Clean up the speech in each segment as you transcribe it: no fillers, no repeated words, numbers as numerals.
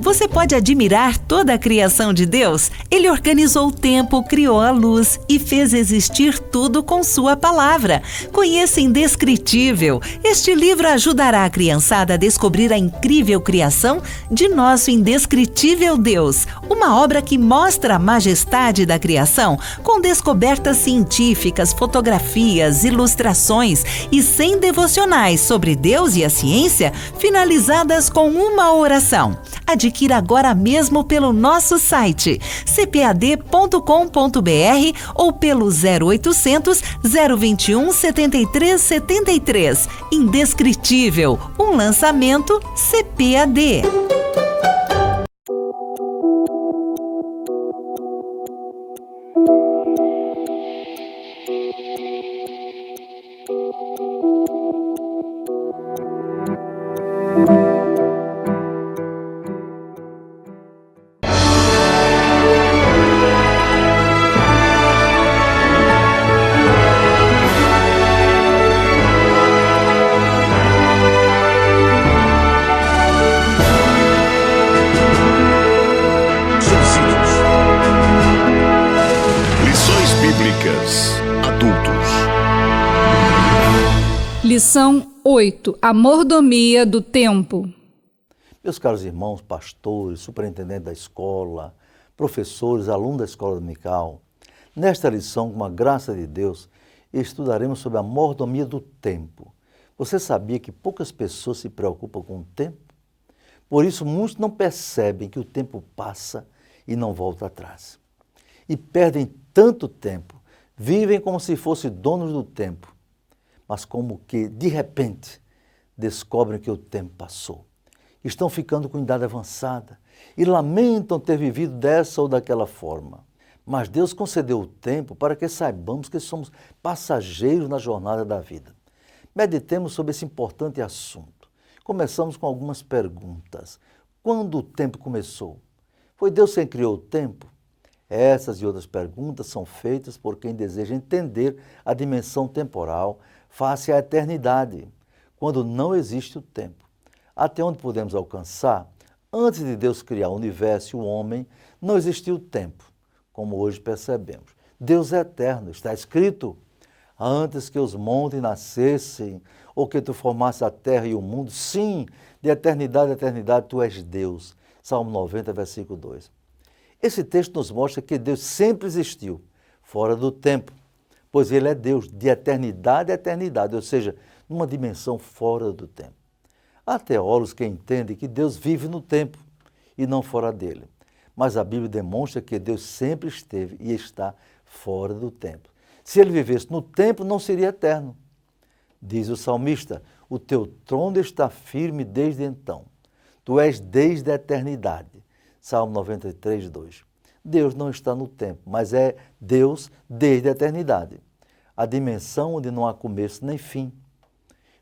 Você pode admirar toda a criação de Deus? Ele organizou o tempo, criou a luz e fez existir tudo com sua palavra. Conheça Indescritível. Este livro ajudará a criançada a descobrir a incrível criação de nosso indescritível Deus. Uma obra que mostra a majestade da criação com descobertas científicas, fotografias, ilustrações e 100 devocionais sobre Deus e a ciência, finalizadas com uma oração. Adquira agora mesmo pelo nosso site cpad.com.br ou pelo 0800 021 7373. Indescritível, um lançamento CPAD. Lição 8. A mordomia do tempo. Meus caros irmãos, pastores, superintendente da escola, professores, alunos da escola dominical, nesta lição, com a graça de Deus, estudaremos sobre a mordomia do tempo. Você sabia que poucas pessoas se preocupam com o tempo? Por isso, muitos não percebem que o tempo passa e não volta atrás. E perdem tanto tempo, vivem como se fossem donos do tempo, mas como que, de repente, descobrem que o tempo passou. Estão ficando com idade avançada e lamentam ter vivido dessa ou daquela forma. Mas Deus concedeu o tempo para que saibamos que somos passageiros na jornada da vida. Meditemos sobre esse importante assunto. Começamos com algumas perguntas. Quando o tempo começou? Foi Deus quem criou o tempo? Essas e outras perguntas são feitas por quem deseja entender a dimensão temporal face à eternidade, quando não existe o tempo. Até onde podemos alcançar? Antes de Deus criar o universo e o homem, não existia o tempo, como hoje percebemos. Deus é eterno, está escrito, antes que os montes nascessem, ou que tu formasse a terra e o mundo, sim, de eternidade a eternidade tu és Deus. Salmo 90, versículo 2. Esse texto nos mostra que Deus sempre existiu, fora do tempo, pois Ele é Deus de eternidade a eternidade, ou seja, numa dimensão fora do tempo. Há teólogos que entendem que Deus vive no tempo e não fora dele, mas a Bíblia demonstra que Deus sempre esteve e está fora do tempo. Se Ele vivesse no tempo, não seria eterno. Diz o salmista, o teu trono está firme desde então, tu és desde a eternidade. Salmo 93, 2. Deus não está no tempo, mas é Deus desde a eternidade. A dimensão onde não há começo nem fim,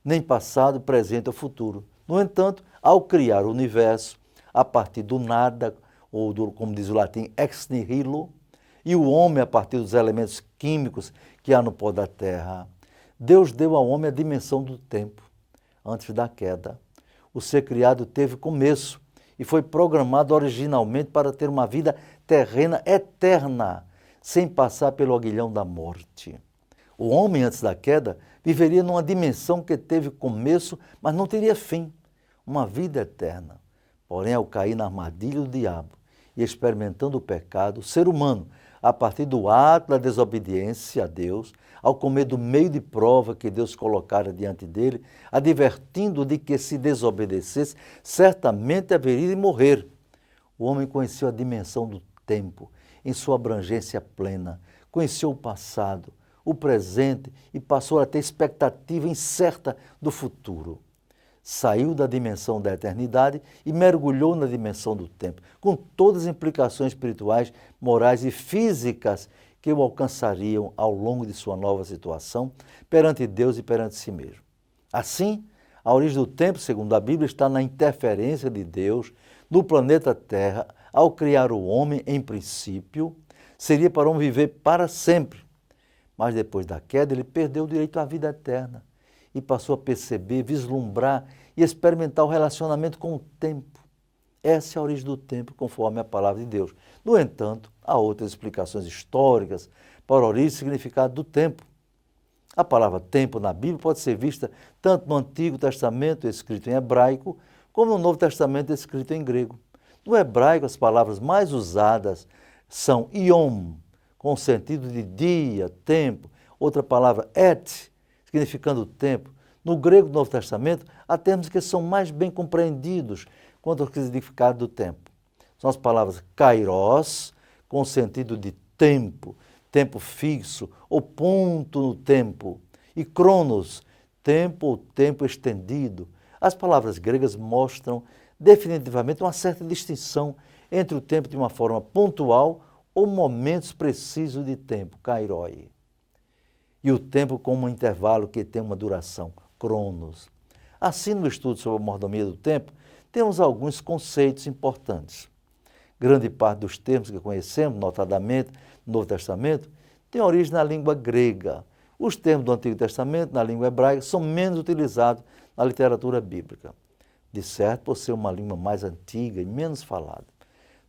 nem passado, presente ou futuro. No entanto, ao criar o universo, a partir do nada, ou do, como diz o latim, ex nihilo, e o homem a partir dos elementos químicos que há no pó da terra, Deus deu ao homem a dimensão do tempo. Antes da queda, o ser criado teve começo, e foi programado originalmente para ter uma vida terrena eterna, sem passar pelo aguilhão da morte. O homem, antes da queda, viveria numa dimensão que teve começo, mas não teria fim, uma vida eterna. Porém, ao cair na armadilha do diabo e experimentando o pecado, o ser humano, a partir do ato da desobediência a Deus, ao comer do meio de prova que Deus colocara diante dele, advertindo de que se desobedecesse, certamente haveria de morrer. O homem conheceu a dimensão do tempo, em sua abrangência plena, conheceu o passado, o presente e passou a ter expectativa incerta do futuro. Saiu da dimensão da eternidade e mergulhou na dimensão do tempo, com todas as implicações espirituais, morais e físicas que o alcançariam ao longo de sua nova situação perante Deus e perante si mesmo. Assim, a origem do tempo, segundo a Bíblia, está na interferência de Deus no planeta Terra ao criar o homem, em princípio, seria para o homem viver para sempre. Mas depois da queda, ele perdeu o direito à vida eterna e passou a perceber, vislumbrar e experimentar o relacionamento com o tempo. Essa é a origem do tempo, conforme a palavra de Deus. No entanto, há outras explicações históricas para a origem e significado do tempo. A palavra tempo na Bíblia pode ser vista tanto no Antigo Testamento, escrito em hebraico, como no Novo Testamento, escrito em grego. No hebraico, as palavras mais usadas são yom, com o sentido de dia, tempo. Outra palavra, et, significando tempo. No grego do Novo Testamento, há termos que são mais bem compreendidos quanto ao significado do tempo. São as palavras kairos, com o sentido de tempo, tempo fixo ou ponto no tempo, e cronos, tempo ou tempo estendido. As palavras gregas mostram definitivamente uma certa distinção entre o tempo de uma forma pontual ou momentos precisos de tempo, kairoi, e o tempo como um intervalo que tem uma duração, cronos. Assim, no estudo sobre a mordomia do tempo, temos alguns conceitos importantes. Grande parte dos termos que conhecemos, notadamente no Novo Testamento, tem origem na língua grega. Os termos do Antigo Testamento, na língua hebraica, são menos utilizados na literatura bíblica. De certo, por ser uma língua mais antiga e menos falada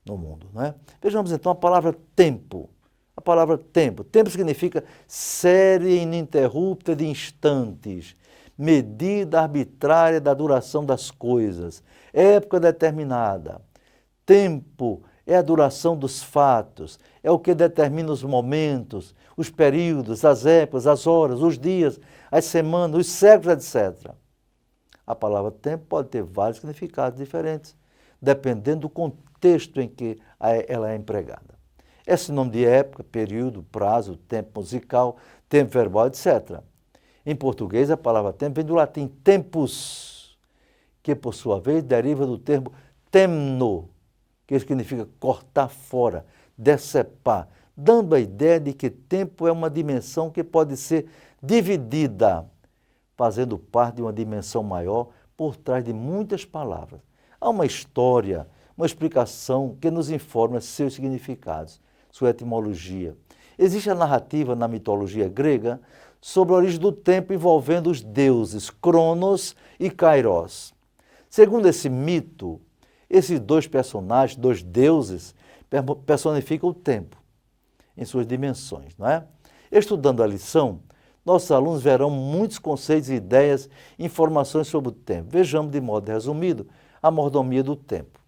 no mundo, não é? Vejamos então a palavra tempo. A palavra tempo. Tempo significa série ininterrupta de instantes, medida arbitrária da duração das coisas, época determinada. Tempo é a duração dos fatos, é o que determina os momentos, os períodos, as épocas, as horas, os dias, as semanas, os séculos, etc. A palavra tempo pode ter vários significados diferentes, dependendo do contexto em que ela é empregada. É sinônimo de época, período, prazo, tempo musical, tempo verbal, etc. Em português, a palavra tempo vem do latim tempus, que por sua vez deriva do termo temno, que significa cortar fora, decepar, dando a ideia de que tempo é uma dimensão que pode ser dividida, fazendo parte de uma dimensão maior por trás de muitas palavras. Há uma história, uma explicação que nos informa seus significados, sua etimologia. Existe a narrativa na mitologia grega sobre a origem do tempo envolvendo os deuses Cronos e Kairos. Segundo esse mito, esses dois personagens, dois deuses, personificam o tempo em suas dimensões, não é? Estudando a lição, nossos alunos verão muitos conceitos, ideias, informações sobre o tempo. Vejamos de modo resumido a mordomia do tempo.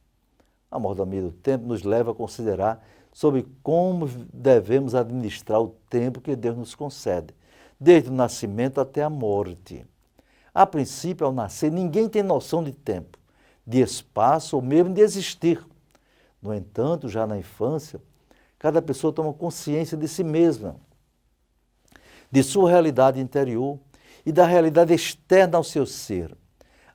A mordomia do tempo nos leva a considerar sobre como devemos administrar o tempo que Deus nos concede, desde o nascimento até a morte. A princípio, ao nascer, ninguém tem noção de tempo, de espaço ou mesmo de existir. No entanto, já na infância, cada pessoa toma consciência de si mesma, de sua realidade interior e da realidade externa ao seu ser.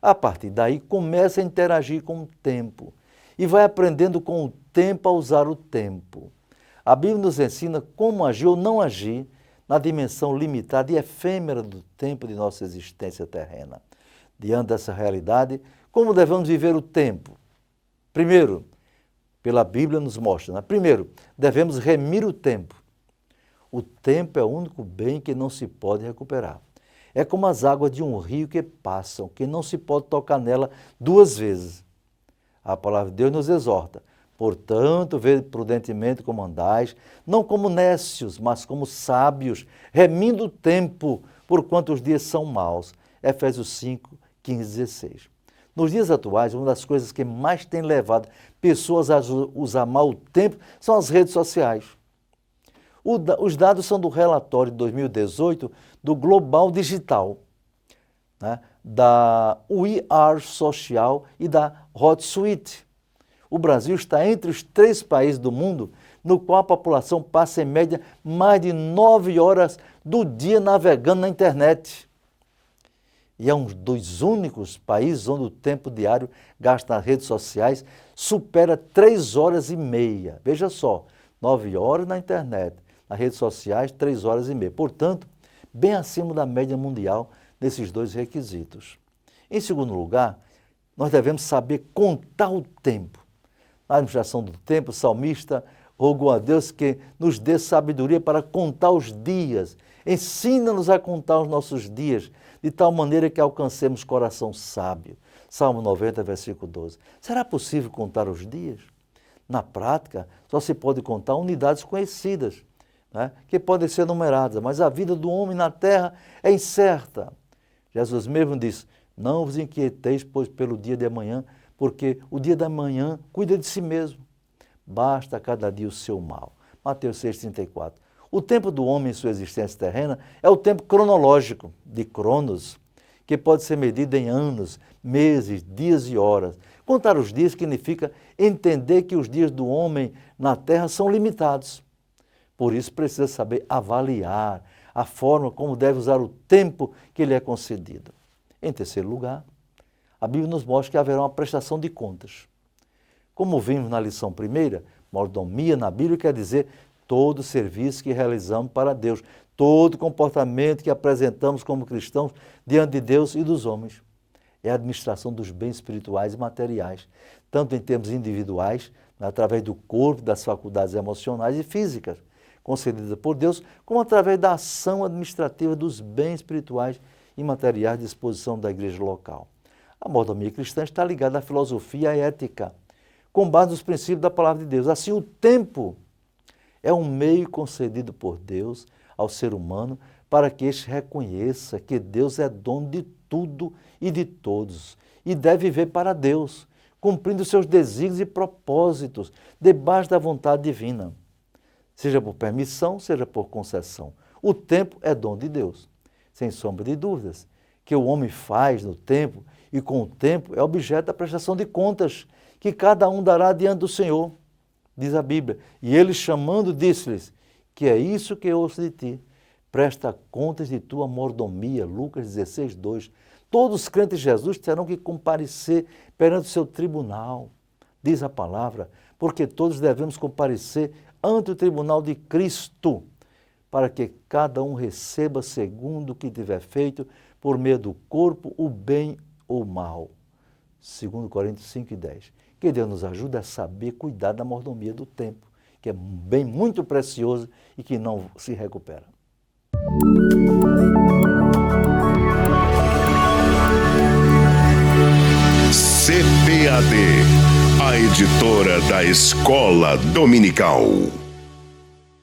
A partir daí, começa a interagir com o tempo e vai aprendendo com o tempo a usar o tempo. A Bíblia nos ensina como agir ou não agir na dimensão limitada e efêmera do tempo de nossa existência terrena. Diante dessa realidade, como devemos viver o tempo? Primeiro, pela Bíblia nos mostra, né? Primeiro, devemos remir o tempo. O tempo é o único bem que não se pode recuperar. É como as águas de um rio que passam, que não se pode tocar nela duas vezes. A palavra de Deus nos exorta. Portanto, vede prudentemente como andais, não como nécios, mas como sábios, remindo o tempo, porquanto os dias são maus. Efésios 5, 15, 16. Nos dias atuais, uma das coisas que mais tem levado pessoas a usar mal o tempo são as redes sociais. Os dados são do relatório de 2018 do Global Digital, né, da We Are Social e da HotSuite. O Brasil está entre os 3 países do mundo no qual a população passa em média mais de 9 horas do dia navegando na internet. E é um dos únicos países onde o tempo diário gasto nas redes sociais supera 3 horas e meia. Veja só, 9 horas na internet, nas redes sociais, 3 horas e meia. Portanto, bem acima da média mundial nesses 2 requisitos. Em segundo lugar, nós devemos saber contar o tempo. Na administração do tempo, o salmista rogou a Deus que nos dê sabedoria para contar os dias. Ensina-nos a contar os nossos dias, de tal maneira que alcancemos coração sábio. Salmo 90, versículo 12. Será possível contar os dias? Na prática, só se pode contar unidades conhecidas, né, que podem ser numeradas, mas a vida do homem na terra é incerta. Jesus mesmo disse, não vos inquieteis, pois pelo dia de amanhã, porque o dia da manhã cuida de si mesmo. Basta a cada dia o seu mal. Mateus 6,34. O tempo do homem em sua existência terrena é o tempo cronológico, de cronos, que pode ser medido em anos, meses, dias e horas. Contar os dias significa entender que os dias do homem na terra são limitados. Por isso precisa saber avaliar a forma como deve usar o tempo que lhe é concedido. Em terceiro lugar, a Bíblia nos mostra que haverá uma prestação de contas. Como vimos na lição primeira, mordomia na Bíblia quer dizer todo serviço que realizamos para Deus, todo comportamento que apresentamos como cristãos diante de Deus e dos homens. É a administração dos bens espirituais e materiais, tanto em termos individuais, através do corpo, das faculdades emocionais e físicas, concedidas por Deus, como através da ação administrativa dos bens espirituais e materiais à disposição da igreja local. A mordomia cristã está ligada à filosofia e à ética, com base nos princípios da palavra de Deus. Assim, o tempo é um meio concedido por Deus ao ser humano para que este reconheça que Deus é dono de tudo e de todos e deve viver para Deus, cumprindo seus desígnios e propósitos debaixo da vontade divina, seja por permissão, seja por concessão. O tempo é dom de Deus, sem sombra de dúvidas, que o homem faz no tempo e com o tempo é objeto da prestação de contas que cada um dará diante do Senhor, diz a Bíblia. E ele chamando disse-lhes, que é isso que eu ouço de ti, presta contas de tua mordomia, Lucas 16, 2. Todos os crentes de Jesus terão que comparecer perante o seu tribunal, diz a palavra, porque todos devemos comparecer ante o tribunal de Cristo, para que cada um receba segundo o que tiver feito por meio do corpo, o bem ou o mal. 2 Coríntios 5 e 10. Que Deus nos ajude a saber cuidar da mordomia do tempo, que é um bem muito precioso e que não se recupera. CPAD, a editora da Escola Dominical.